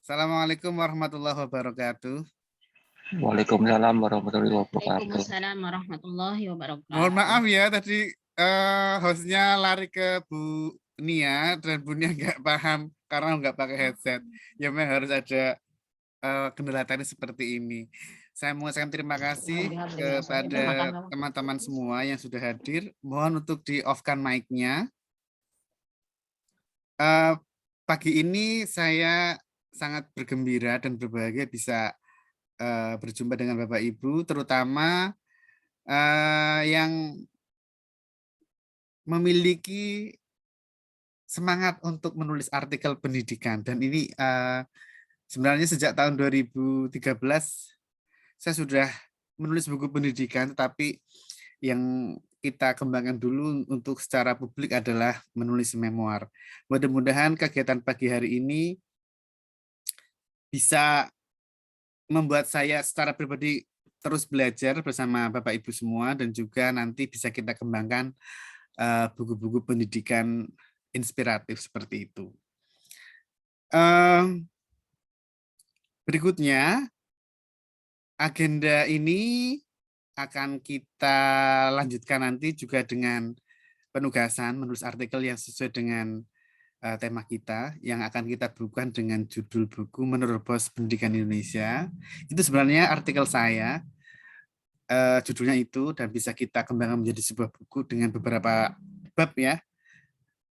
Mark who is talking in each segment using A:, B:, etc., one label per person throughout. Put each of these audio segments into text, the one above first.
A: Assalamualaikum warahmatullahi wabarakatuh.
B: Waalaikumsalam warahmatullahi wabarakatuh.
C: Waalaikumsalam warahmatullahi wabarakatuh.
A: Mohon maaf ya tadi hostnya lari ke Bu Nia dan Bu Nia nggak paham karena nggak pakai headset. Ya memang harus ada kendala teknis seperti ini. Saya mengucapkan terima kasih kepada teman-teman semua yang sudah hadir. Mohon untuk di-off-kan mic-nya. Pagi ini saya sangat bergembira dan berbahagia bisa berjumpa dengan Bapak Ibu, terutama yang memiliki semangat untuk menulis artikel pendidikan. Dan ini sebenarnya sejak tahun 2013 saya sudah menulis buku pendidikan, tetapi yang kita kembangkan dulu untuk secara publik adalah menulis memoir. Mudah-mudahan kegiatan pagi hari ini bisa membuat saya secara pribadi terus belajar bersama Bapak Ibu semua, dan juga nanti bisa kita kembangkan buku-buku pendidikan inspiratif seperti itu. Berikutnya, agenda ini akan kita lanjutkan nanti juga dengan penugasan menulis artikel yang sesuai dengan tema kita, yang akan kita bukukan dengan judul buku Menerobos Pendidikan Indonesia. Itu sebenarnya artikel saya, judulnya itu, dan bisa kita kembangkan menjadi sebuah buku dengan beberapa bab ya.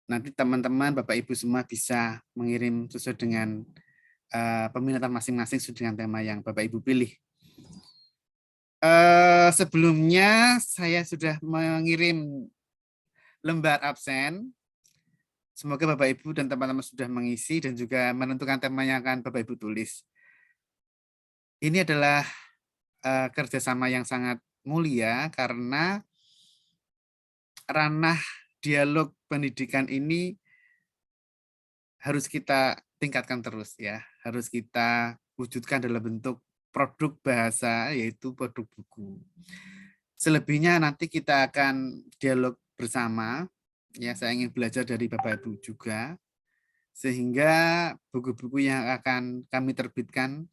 A: Nanti teman-teman, Bapak Ibu semua bisa mengirim sesuai dengan peminatan masing-masing sesuai dengan tema yang Bapak Ibu pilih. Sebelumnya saya sudah mengirim lembar absen. Semoga Bapak Ibu dan teman-teman sudah mengisi dan juga menentukan tema yang akan Bapak Ibu tulis. Ini adalah kerjasama yang sangat mulia karena ranah dialog pendidikan ini harus kita tingkatkan terus ya, harus kita wujudkan dalam bentuk produk bahasa, yaitu produk buku. Selebihnya nanti kita akan dialog bersama, ya saya ingin belajar dari Bapak Ibu juga, sehingga buku-buku yang akan kami terbitkan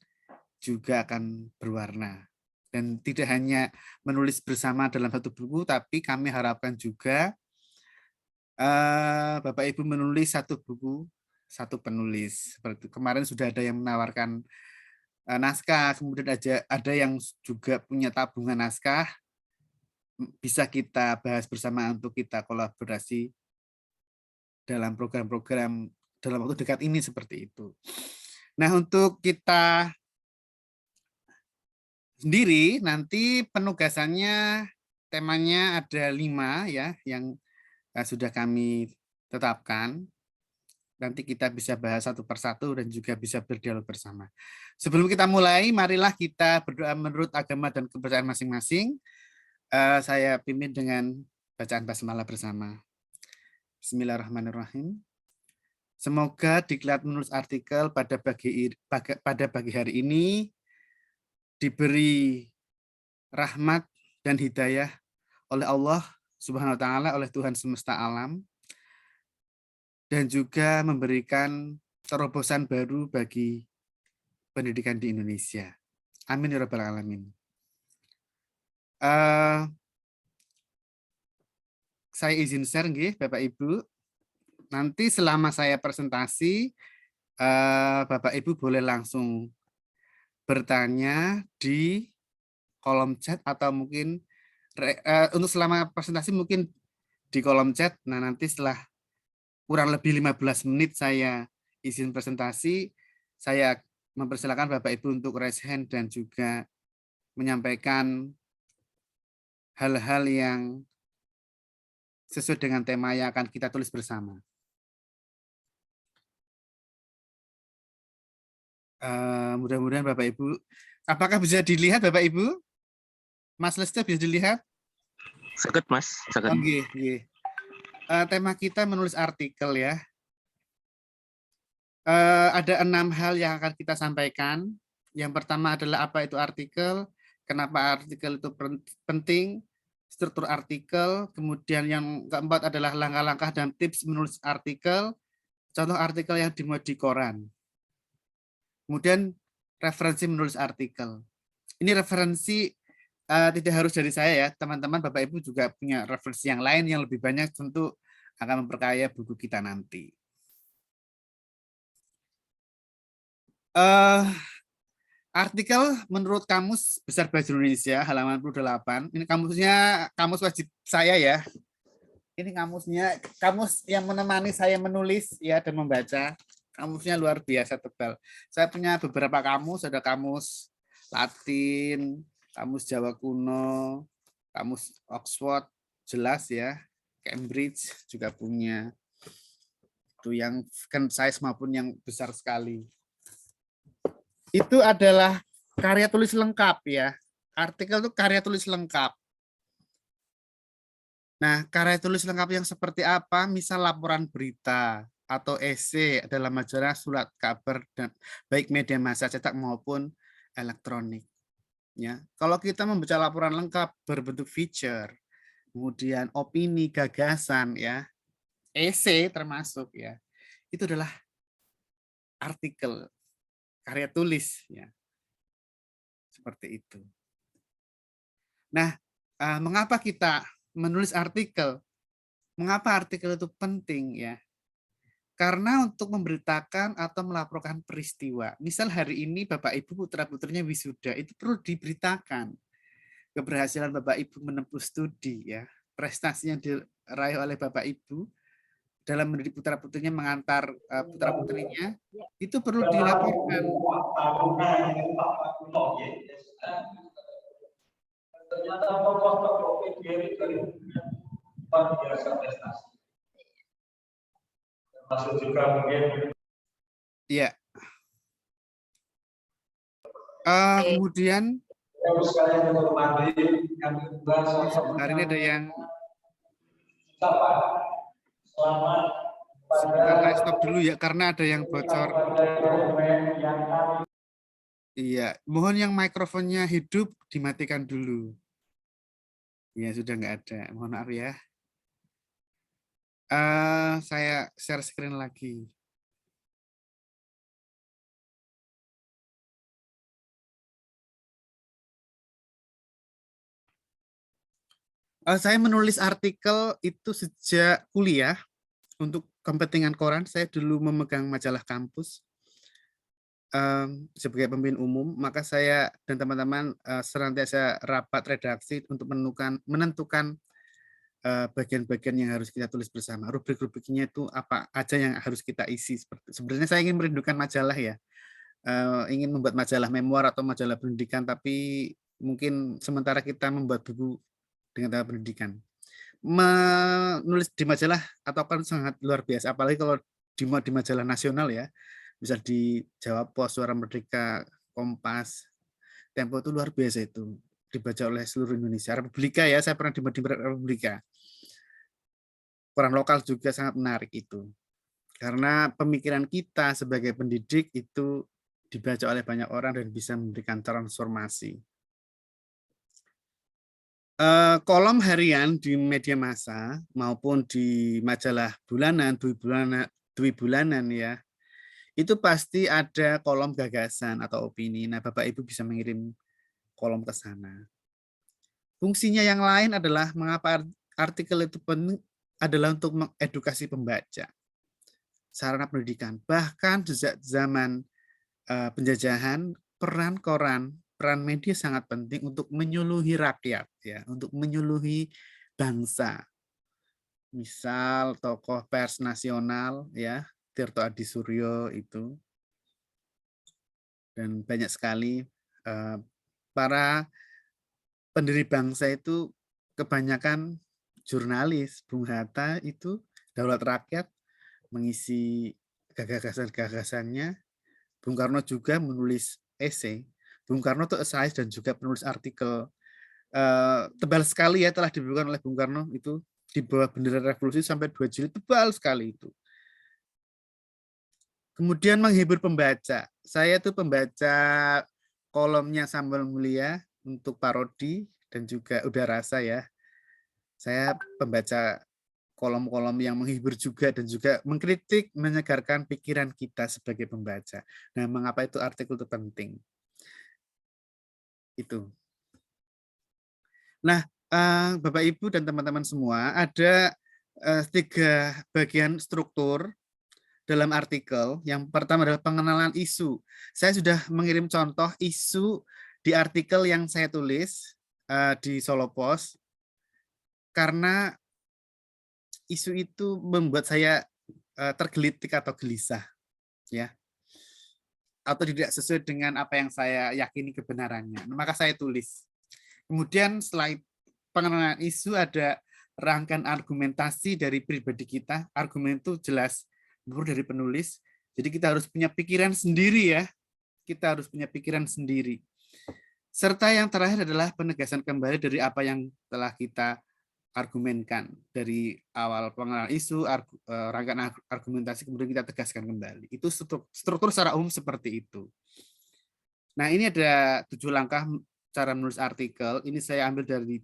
A: juga akan berwarna. Dan tidak hanya menulis bersama dalam satu buku, tapi kami harapkan juga Bapak Ibu menulis satu buku, satu penulis. Seperti kemarin sudah ada yang menawarkan naskah, kemudian ada yang juga punya tabungan naskah, bisa kita bahas bersama untuk kita kolaborasi dalam program-program dalam waktu dekat ini seperti itu. Nah, untuk kita sendiri nanti penugasannya temanya ada 5 ya yang sudah kami tetapkan. Nanti kita bisa bahas satu persatu dan juga bisa berdialog bersama. Sebelum kita mulai, marilah kita berdoa menurut agama dan kepercayaan masing-masing. Saya pimpin dengan bacaan basmalah bersama. Bismillahirrahmanirrahim. Semoga diklat menulis artikel pada pagi hari ini diberi rahmat dan hidayah oleh Allah Subhanahu wa taala, oleh Tuhan semesta alam, dan juga memberikan terobosan baru bagi pendidikan di Indonesia. Amin ya rabbal alamin. Saya izin share nggih Bapak Ibu. Nanti selama saya presentasi, Bapak Ibu boleh langsung bertanya di kolom chat atau mungkin untuk selama presentasi mungkin di kolom chat. Nah, nanti setelah kurang lebih 15 menit saya izin presentasi, saya mempersilakan Bapak Ibu untuk raise hand dan juga menyampaikan hal-hal yang sesuai dengan tema yang akan kita tulis bersama. Mudah-mudahan Bapak Ibu, apakah bisa dilihat Bapak Ibu? Mas Lester bisa dilihat?
B: Sakit Mas, sakit.
A: Oke. Tema kita menulis artikel ya. Ada 6 hal yang akan kita sampaikan. Yang pertama adalah apa itu artikel, kenapa artikel itu penting, struktur artikel, kemudian yang keempat adalah langkah-langkah dan tips menulis artikel, contoh artikel yang dimuat di koran. Kemudian referensi menulis artikel. Ini referensi tidak harus dari saya ya, teman-teman Bapak Ibu juga punya referensi yang lain yang lebih banyak, tentu akan memperkaya buku kita nanti. Artikel menurut Kamus Besar Bahasa Indonesia halaman 28. Ini kamusnya, kamus wajib saya ya. Ini kamusnya, kamus yang menemani saya menulis ya dan membaca. Kamusnya luar biasa tebal. Saya punya beberapa kamus, ada kamus Latin, kamus Jawa kuno, kamus Oxford, jelas ya. Cambridge juga punya. Itu yang size maupun yang besar sekali. Itu adalah karya tulis lengkap ya. Artikel itu karya tulis lengkap. Nah, karya tulis lengkap yang seperti apa? Misal laporan berita atau esai dalam majalah, surat kabar, dan baik media massa cetak maupun elektronik. Ya, kalau kita membaca laporan lengkap berbentuk feature, kemudian opini, gagasan, ya, esai termasuk ya, itu adalah artikel, karya tulis, ya, seperti itu. Nah, mengapa kita menulis artikel? Mengapa artikel itu penting ya? Karena untuk memberitakan atau melaporkan peristiwa. Misal hari ini Bapak Ibu putra-putrinya wisuda, itu perlu diberitakan. Keberhasilan Bapak Ibu menempuh studi ya, prestasi yang diraih oleh Bapak Ibu dalam mendidik putra-putrinya, mengantar putra-putrinya, itu perlu dilaporkan.
D: Ternyata tokoh-tokoh PGRI luar biasa prestasi. Termasuk juga mungkin.
A: Iya. Kemudian sebentar, ini ada yang sebentar, saya stop dulu ya karena ada yang bocor. Iya, mohon yang mikrofonnya hidup dimatikan dulu. Ya, sudah nggak ada. Mohon maaf ya. Saya share screen lagi. Saya menulis artikel itu sejak kuliah untuk kepentingan koran. Saya dulu memegang majalah kampus sebagai pemimpin umum, maka saya dan teman-teman senantiasa rapat redaksi untuk menentukan bagian-bagian yang harus kita tulis bersama. Rubrik-rubriknya itu apa aja yang harus kita isi. Sebenarnya saya ingin merindukan majalah ya, ingin membuat majalah memoir atau majalah pendidikan, tapi mungkin sementara kita membuat buku dengan tema pendidikan. Menulis di majalah atau kan sangat luar biasa, apalagi kalau di majalah nasional ya, bisa di Jawa Pos, Suara Merdeka, Kompas, Tempo, itu luar biasa itu, dibaca oleh seluruh Indonesia. Republika ya, saya pernah di Republika. Koran lokal juga sangat menarik itu, karena pemikiran kita sebagai pendidik itu dibaca oleh banyak orang dan bisa memberikan transformasi. Kolom harian di media massa maupun di majalah bulanan, dwi bulanan ya, itu pasti ada kolom gagasan atau opini. Nah, Bapak Ibu bisa mengirim kolom ke sana. Fungsinya yang lain adalah mengapa artikel itu penting adalah untuk mengedukasi pembaca. Sarana pendidikan. Bahkan sejak zaman penjajahan, peran koran, peran media sangat penting untuk menyuluhi rakyat ya, untuk menyuluhi bangsa. Misal tokoh pers nasional ya, Tirto Adi Suryo itu, dan banyak sekali para pendiri bangsa itu kebanyakan jurnalis. Bung Hatta itu Daulat Rakyat mengisi gagasan-gagasannya. Bung Karno juga menulis esai. Bung Karno itu esais dan juga penulis artikel. Tebal sekali ya, telah diberikan oleh Bung Karno itu di bawah bendera revolusi sampai 2 jilid, tebal sekali itu. Kemudian menghibur pembaca. Saya tuh pembaca kolomnya Sambal Mulia untuk parodi dan juga Udah Rasa ya. Saya pembaca kolom-kolom yang menghibur juga dan juga mengkritik, menyegarkan pikiran kita sebagai pembaca. Nah, mengapa itu artikel itu penting? Itu. Nah, Bapak Ibu dan teman-teman semua, ada 3 bagian struktur dalam artikel. Yang pertama adalah pengenalan isu. Saya sudah mengirim contoh isu di artikel yang saya tulis di Solo Post, karena isu itu membuat saya tergelitik atau gelisah, ya, atau tidak sesuai dengan apa yang saya yakini kebenarannya. Maka saya tulis. Kemudian setelah pengenalan isu ada rangkaian argumentasi dari pribadi kita. Argumen itu jelas dari penulis. Jadi kita harus punya pikiran sendiri ya. Kita harus punya pikiran sendiri. Serta yang terakhir adalah penegasan kembali dari apa yang telah kita argumenkan dari awal pengenalan isu, rangkaian argumentasi, kemudian kita tegaskan kembali. Itu struktur secara umum seperti itu. Nah, ini ada 7 langkah cara menulis artikel. Ini saya ambil dari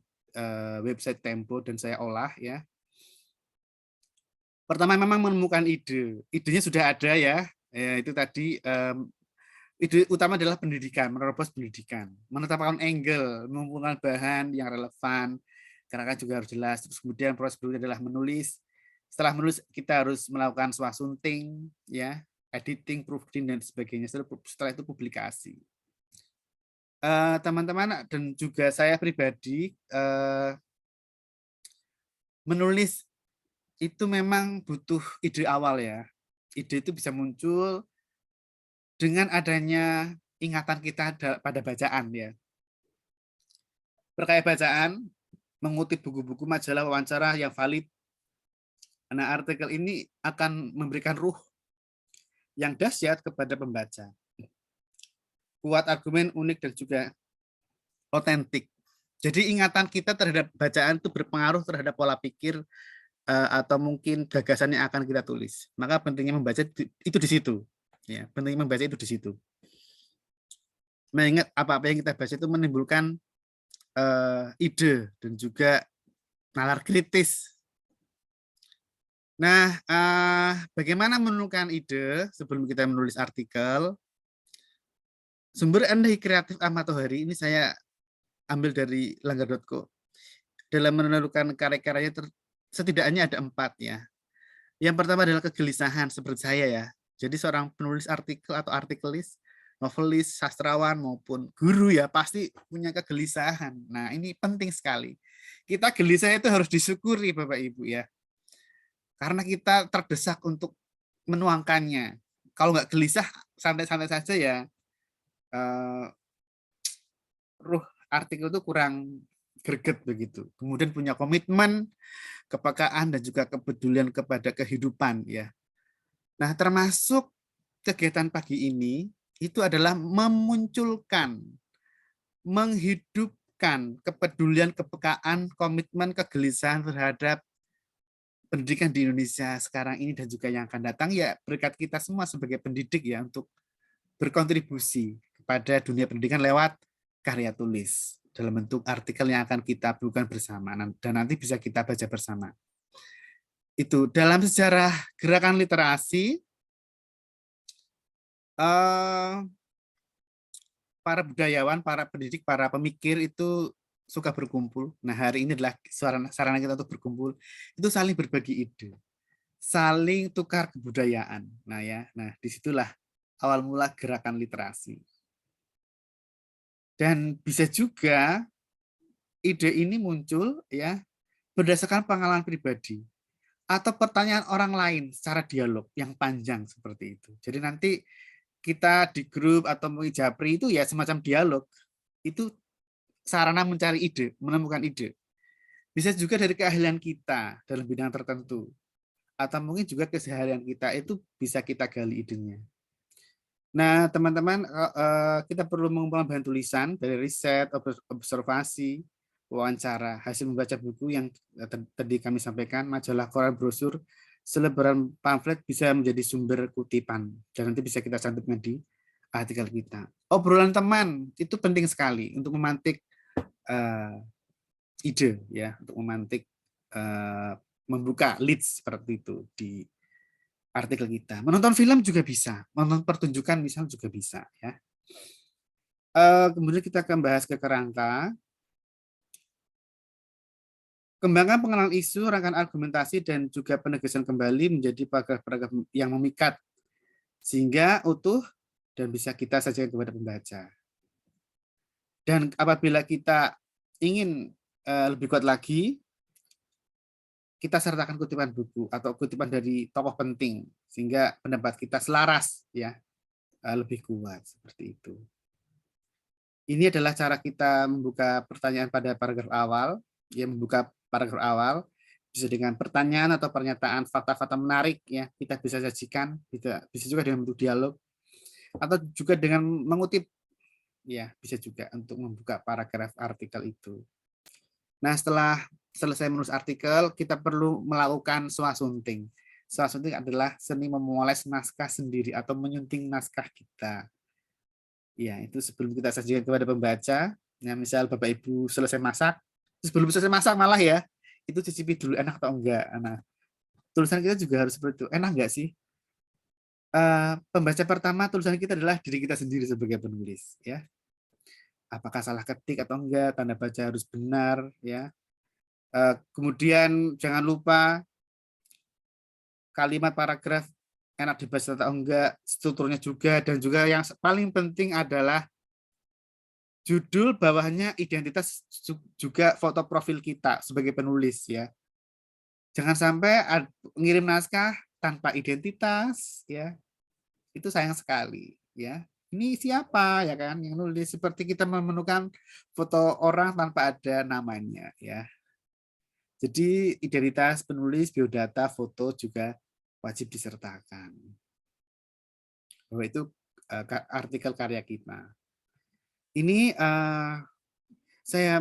A: website Tempo dan saya olah ya. Pertama memang menemukan ide. Idenya sudah ada ya. Itu tadi ide utama adalah pendidikan, menerobos pendidikan, menetapkan angle, mengumpulkan bahan yang relevan, karena kan juga harus jelas. Terus kemudian proses berikutnya adalah menulis. Setelah menulis kita harus melakukan swasembada, ya, editing, proofreading dan sebagainya. Setelah itu publikasi. Teman-teman dan juga saya pribadi menulis itu memang butuh ide awal ya. Ide itu bisa muncul dengan adanya ingatan kita pada bacaan ya. Berkait bacaan, mengutip buku-buku, majalah, wawancara yang valid. Nah, artikel ini akan memberikan ruh yang dahsyat kepada pembaca. Kuat argumen, unik dan juga otentik. Jadi ingatan kita terhadap bacaan itu berpengaruh terhadap pola pikir atau mungkin gagasan yang akan kita tulis. Maka pentingnya membaca itu di situ. Ya, pentingnya membaca itu di situ. Mengingat apa-apa yang kita baca itu menimbulkan ide dan juga nalar kritis. Nah, bagaimana menemukan ide sebelum kita menulis artikel? Sumber Anda kreatif Ahmad Tohari ini saya ambil dari langgar.co. Dalam menentukan karya-karyanya setidaknya ada 4 ya. Yang pertama adalah kegelisahan seperti saya ya. Jadi seorang penulis artikel atau artikelis, novelis, sastrawan maupun guru ya pasti punya kegelisahan. Nah, ini penting sekali. Kita gelisah itu harus disyukuri Bapak Ibu ya. Karena kita terdesak untuk menuangkannya. Kalau nggak gelisah, santai-santai saja ya. Ruh artikel itu kurang greget begitu. Kemudian punya komitmen, kepekaan dan juga kepedulian kepada kehidupan ya. Nah, termasuk kegiatan pagi ini itu adalah memunculkan, menghidupkan kepedulian, kepekaan, komitmen, kegelisahan terhadap pendidikan di Indonesia sekarang ini dan juga yang akan datang ya berkat kita semua sebagai pendidik ya untuk berkontribusi kepada dunia pendidikan lewat karya tulis dalam bentuk artikel yang akan kita bukan bersama dan nanti bisa kita baca bersama. Itu dalam sejarah gerakan literasi para budayawan, para pendidik, para pemikir itu suka berkumpul. Nah, hari ini adalah sarana kita untuk berkumpul. Itu saling berbagi ide, saling tukar kebudayaan. Nah ya, nah disitulah awal mula gerakan literasi. Dan bisa juga ide ini muncul ya berdasarkan pengalaman pribadi atau pertanyaan orang lain secara dialog yang panjang seperti itu. Jadi nanti kita di grup atau japri itu ya semacam dialog. Itu sarana mencari ide, menemukan ide. Bisa juga dari keahlian kita dalam bidang tertentu. Atau mungkin juga keseharian kita itu bisa kita gali idenya. Nah, teman-teman, kita perlu mengumpulkan bahan tulisan dari riset, observasi, wawancara, hasil membaca buku yang tadi kami sampaikan, majalah, koran, brosur, selebaran pamflet bisa menjadi sumber kutipan. Dan nanti bisa kita cantumkan di artikel kita. Obrolan teman itu penting sekali untuk memantik ide, ya, untuk memantik membuka leads seperti itu di artikel kita. Menonton film juga bisa, menonton pertunjukan misal juga bisa ya. Kemudian kita akan bahas ke kerangka. Kembangkan pengenalan isu, rangkaian argumentasi, dan juga penegasan kembali menjadi paragraf-paragraf yang memikat sehingga utuh dan bisa kita sajikan kepada pembaca. Dan apabila kita ingin lebih kuat lagi, kita sertakan kutipan buku atau kutipan dari tokoh penting sehingga pendapat kita selaras ya, lebih kuat seperti itu. Ini adalah cara kita membuka pertanyaan pada paragraf awal, ya membuka paragraf awal bisa dengan pertanyaan atau pernyataan fakta-fakta menarik ya, kita bisa sajikan, bisa juga dengan bentuk dialog atau juga dengan mengutip ya, bisa juga untuk membuka paragraf artikel itu. Nah, setelah selesai menulis artikel, kita perlu melakukan swasunting. Swasunting adalah seni memoles naskah sendiri atau menyunting naskah kita. Ya, itu sebelum kita sajikan kepada pembaca. Nah, misal Bapak Ibu selesai masak, sebelum selesai masak malah ya, itu cicipi dulu enak atau enggak. Nah, tulisan kita juga harus seperti itu. Enak enggak sih? Pembaca pertama tulisan kita adalah diri kita sendiri sebagai penulis. Ya, apakah salah ketik atau enggak, tanda baca harus benar. Ya, kemudian jangan lupa kalimat paragraf enak dibaca atau enggak, strukturnya juga, dan juga yang paling penting adalah judul bawahnya identitas juga foto profil kita sebagai penulis ya. Jangan sampai ngirim naskah tanpa identitas ya. Itu sayang sekali ya. Ini siapa ya kan yang nulis, seperti kita menemukan foto orang tanpa ada namanya ya. Jadi identitas penulis, biodata, foto juga wajib disertakan. Bahwa itu artikel karya kita. Ini saya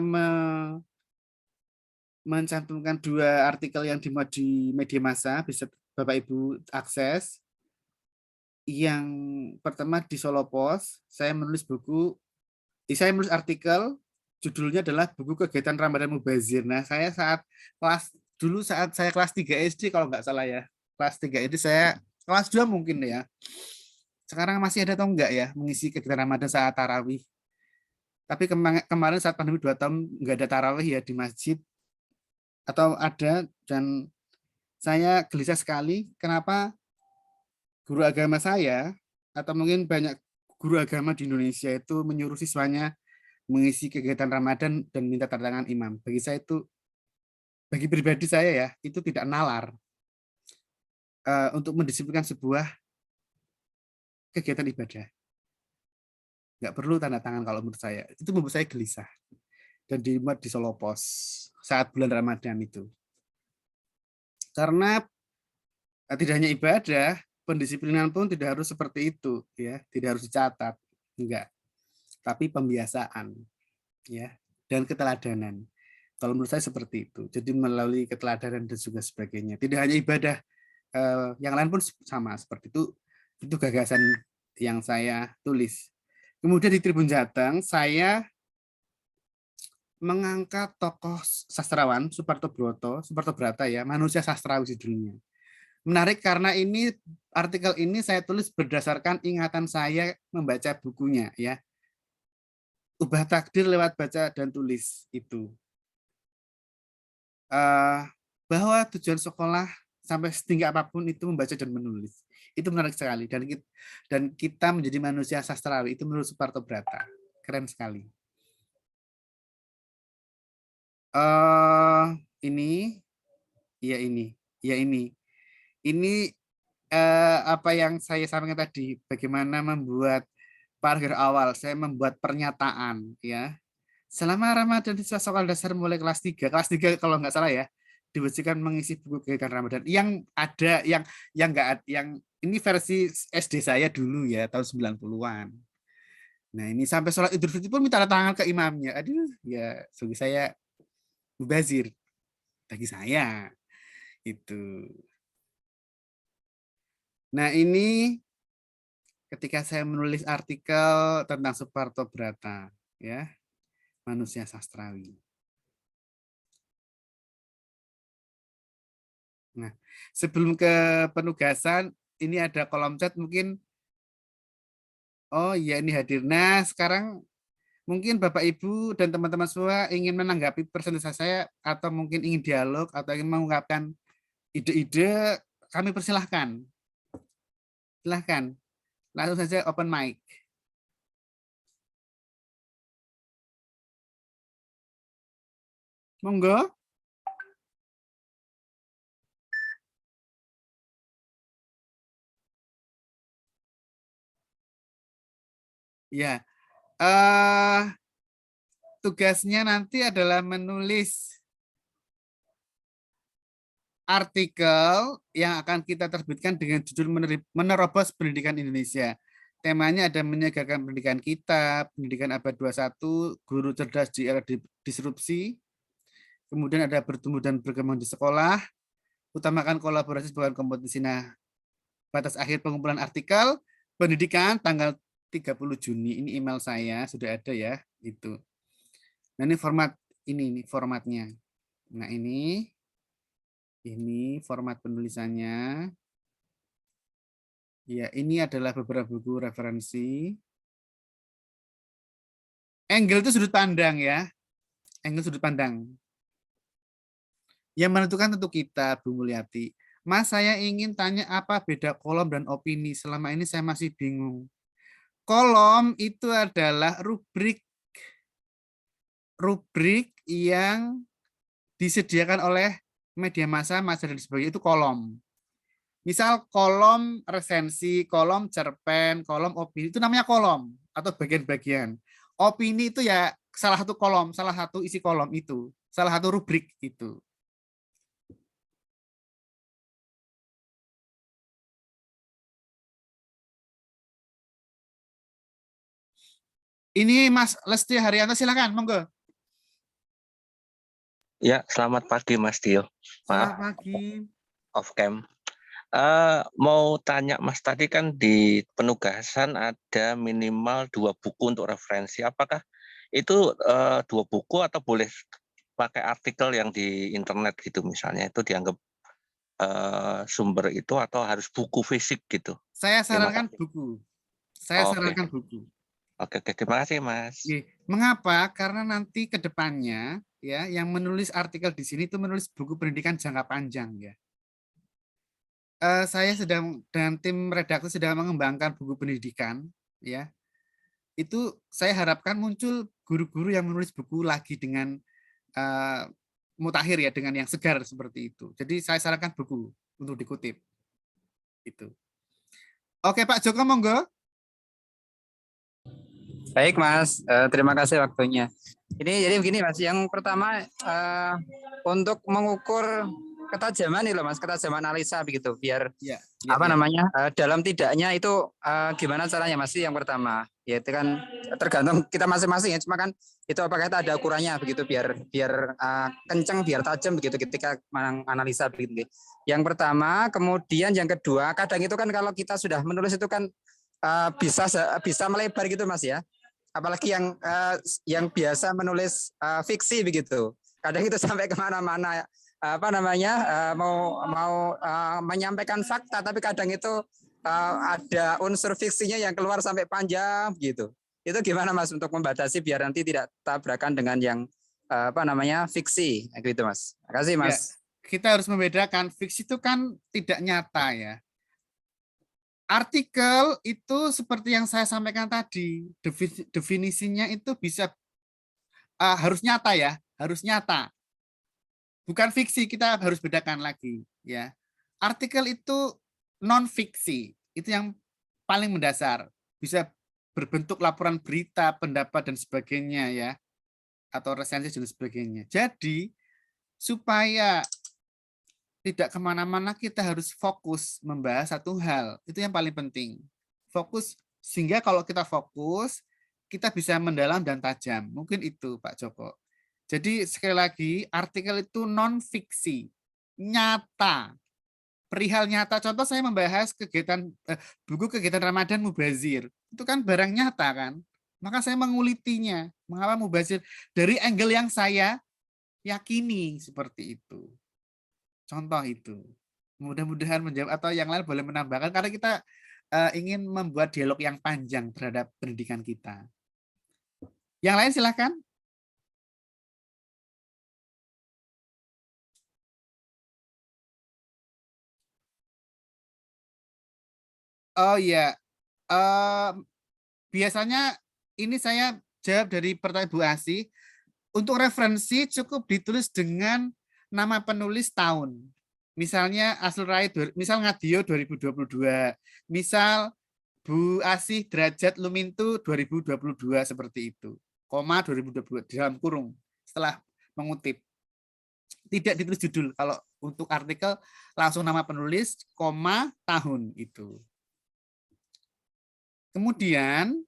A: mencantumkan 2 artikel yang dimuat di media massa, bisa Bapak Ibu akses. Yang pertama di Solo Post, saya menulis artikel, judulnya adalah buku kegiatan Ramadan Mubazir. Nah, saya saat saya kelas 3 SD kalau nggak salah ya. Kelas 3 SD saya, kelas 2 mungkin ya. Sekarang masih ada atau enggak ya mengisi kegiatan Ramadan saat tarawih. Tapi kemarin saat pandemi 2 tahun enggak ada tarawih ya di masjid, atau ada, dan saya gelisah sekali kenapa guru agama saya atau mungkin banyak guru agama di Indonesia itu menyuruh siswanya mengisi kegiatan Ramadan dan minta tanda tangan imam. Bagi pribadi saya ya, itu tidak nalar untuk mendisiplinkan sebuah kegiatan ibadah. Nggak perlu tanda tangan kalau menurut saya. Itu membuat saya gelisah. Dan dimuat di Solo Post saat bulan Ramadan itu. Karena tidak hanya ibadah, pendisiplinan pun tidak harus seperti itu, ya, tidak harus dicatat, enggak. Tapi pembiasaan, ya, dan keteladanan. Kalau menurut saya seperti itu. Jadi melalui keteladanan dan juga sebagainya. Tidak hanya ibadah, yang lain pun sama seperti itu. Itu gagasan yang saya tulis. Kemudian di Tribun Jateng, saya mengangkat tokoh sastrawan Suparto Brata ya, manusia sastrawi judulnya. Menarik karena ini artikel ini saya tulis berdasarkan ingatan saya membaca bukunya ya. Ubah takdir lewat baca dan tulis itu. Bahwa tujuan sekolah sampai setinggi apapun itu membaca dan menulis. Itu menarik sekali, dan kita menjadi manusia sastrawi itu menurut Suparto Brata. Keren sekali. Ini apa yang saya sampaikan tadi, bagaimana membuat paragraf awal, saya membuat pernyataan ya. Selama Ramadan siswa sekolah dasar mulai kelas 3 kalau nggak salah ya, diwajibkan mengisi buku kegiatan Ramadan. Yang ada yang nggak ada, yang ini versi SD saya dulu ya, tahun 90-an. Nah, ini sampai sholat Idul Fitri pun minta tanda tangan ke imamnya. Aduh, ya sungguh saya mubazir bagi saya itu. Nah, ini ketika saya menulis artikel tentang Suparto Brata ya, manusia sastrawi. Nah, sebelum ke penugasan, ini ada kolom chat mungkin. Oh iya, ini hadir. Nah, sekarang mungkin Bapak Ibu dan teman-teman semua ingin menanggapi presentasi saya atau mungkin ingin dialog atau ingin mengungkapkan ide-ide, kami persilahkan. Silahkan, langsung saja open mic. Monggo. Ya, tugasnya nanti adalah menulis artikel yang akan kita terbitkan dengan judul Menerobos Pendidikan Indonesia. Temanya ada menyegarkan pendidikan kita, pendidikan abad 21, guru cerdas di era disrupsi, kemudian ada bertumbuh dan berkembang di sekolah, utamakan kolaborasi bukan kompetisi. Nah, batas akhir pengumpulan artikel, pendidikan tanggal 30 Juni. Ini email saya, sudah ada ya, itu. Nah, ini formatnya. Nah, ini format penulisannya. Ya, ini adalah beberapa buku referensi. Angle itu sudut pandang ya. Angle sudut pandang. Yang menentukan tentu kita, Bu Mulyati. Mas, saya ingin tanya apa beda kolom dan opini. Selama ini saya masih bingung. Kolom itu adalah rubrik yang disediakan oleh media massa, dan sebagainya, itu kolom. Misal kolom resensi, kolom cerpen, kolom opini, itu namanya kolom atau bagian-bagian. Opini itu ya salah satu kolom, salah satu isi kolom itu, salah satu rubrik itu. Ini Mas Lesti Haryanto, silakan, monggo.
B: Ya, selamat pagi Mas Dio.
A: Selamat
B: Maaf,
A: pagi.
B: off cam. Mau tanya Mas, tadi kan di penugasan ada minimal 2 buku untuk referensi. Apakah itu 2 buku atau boleh pakai artikel yang di internet gitu misalnya, itu dianggap sumber itu atau harus buku fisik gitu?
A: Saya
B: Terima
A: sarankan
B: kasih.
A: buku. Saya
B: Oke.
A: sarankan buku.
B: Oke, terima kasih Mas.
A: Mengapa? Karena nanti ke depannya ya, yang menulis artikel di sini itu menulis buku pendidikan jangka panjang ya. Saya sedang dengan tim redaksi sedang mengembangkan buku pendidikan ya. Itu saya harapkan muncul guru-guru yang menulis buku lagi dengan mutakhir ya, dengan yang segar seperti itu. Jadi saya sarankan buku untuk dikutip. Itu. Oke Pak Joko, monggo.
E: Baik Mas, terima kasih waktunya. Ini jadi begini Mas, yang pertama untuk mengukur ketajaman nih loh Mas, ketajaman analisa begitu, biar namanya dalam tidaknya itu gimana caranya Mas, yang pertama. Ya itu kan tergantung kita masing-masing ya, cuma kan itu apakah kita ada ukurannya begitu, biar kenceng, biar tajam begitu ketika menganalisa begitu. Yang pertama, kemudian yang kedua, kadang itu kan kalau kita sudah menulis itu kan bisa melebar gitu Mas ya. Apalagi yang biasa menulis fiksi begitu, kadang itu sampai kemana-mana mau menyampaikan fakta, tapi kadang itu ada unsur fiksinya yang keluar sampai panjang begitu. Itu gimana Mas untuk membatasi biar nanti tidak tabrakan dengan yang fiksi gitu Mas. Terima kasih Mas.
A: Ya, kita harus membedakan, fiksi itu kan tidak nyata ya. Artikel itu seperti yang saya sampaikan tadi, definisinya itu bisa harus nyata ya, harus nyata. Bukan fiksi, kita harus bedakan lagi ya. Artikel itu non fiksi, itu yang paling mendasar, bisa berbentuk laporan berita, pendapat dan sebagainya ya, atau resensi dan sebagainya. Jadi supaya tidak kemana-mana, kita harus fokus membahas satu hal, itu yang paling penting. Fokus, sehingga kalau kita fokus, kita bisa mendalam dan tajam. Mungkin itu Pak Joko. Jadi sekali lagi, artikel itu non-fiksi, nyata, perihal nyata. Contoh saya membahas buku kegiatan Ramadan Mubazir, itu kan barang nyata kan, maka saya mengulitinya, mengapa Mubazir, dari angle yang saya yakini seperti itu. Contoh itu. Mudah-mudahan menjawab atau yang lain boleh menambahkan karena kita ingin membuat dialog yang panjang terhadap pendidikan kita. Yang lain silakan. Oh iya, biasanya ini saya jawab dari pertanyaan Bu Asih. Untuk referensi cukup ditulis dengan nama penulis tahun. Misalnya Asl Rai, misal Ngadio 2022, misal Bu Asih Derajat Lumintu 2022 seperti itu. Koma 2022 di dalam kurung setelah mengutip. Tidak ditulis judul. Kalau untuk artikel langsung nama penulis, koma tahun itu. Kemudian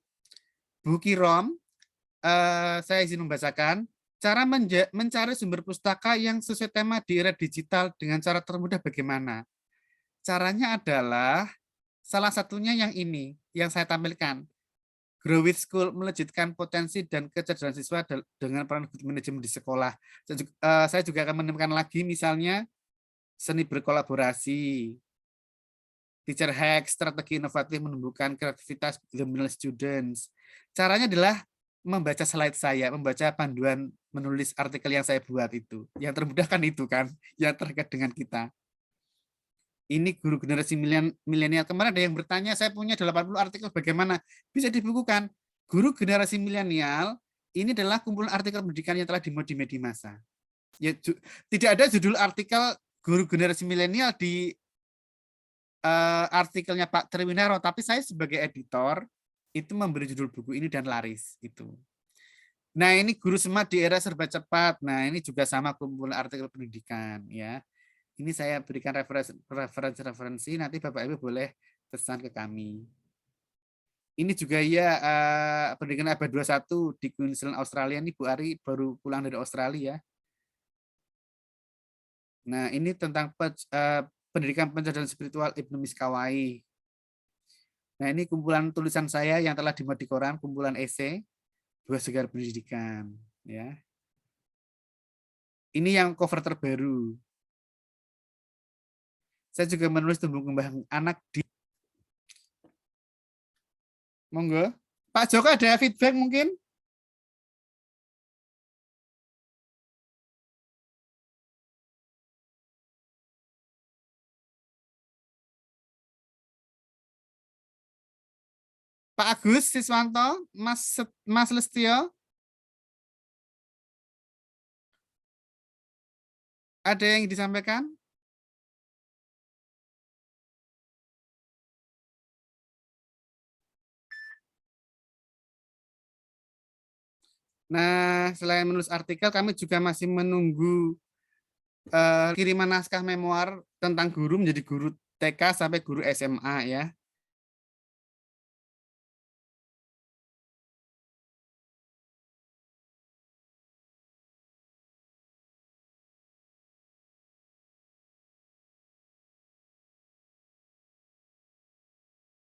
A: Bu Kirom, saya izin membacakan, cara mencari sumber pustaka yang sesuai tema di era digital dengan cara termudah bagaimana? Caranya adalah salah satunya yang ini, yang saya tampilkan. Grow with School, melejitkan potensi dan kecerdasan siswa dengan peran manajemen di sekolah. Saya juga akan menemukan lagi misalnya seni berkolaborasi, Teacher Hack, strategi inovatif menumbuhkan kreativitas millennial students. Caranya adalah membaca slide saya, membaca panduan menulis artikel yang saya buat itu. Yang termudah kan itu kan, yang terkait dengan kita. Ini guru generasi milenial. Kemarin ada yang bertanya, saya punya 80 artikel bagaimana? Bisa dibukukan. Guru generasi milenial ini adalah kumpulan artikel pendidikan yang telah dimuat di media massa. Ya, tidak ada judul artikel guru generasi milenial di artikelnya Pak Triwinaro, tapi saya sebagai editor itu memberi judul buku ini dan laris itu. Nah, ini guru smart di era serba cepat. Nah, ini juga sama kumpulan artikel pendidikan ya. Ini saya berikan referensi, nanti Bapak Ibu boleh pesan ke kami. Ini juga ya pendidikan abad 21 di Queensland, Australia. Ini Bu Ari baru pulang dari Australia. Nah, ini tentang pendidikan pencerdasan spiritual Ibnu Miskawai. Nah, ini kumpulan tulisan saya yang telah dimuat di koran, kumpulan esai Dua Segar Pendidikan, ya. Ini yang cover terbaru. Saya juga menulis tumbuh kembang anak di monggo. Pak Joko ada feedback mungkin? Pak Agus Siswanto, Mas Lestio, ada yang disampaikan? Nah, selain menulis artikel, kami juga masih menunggu kiriman naskah memoir tentang guru menjadi guru TK sampai guru SMA ya.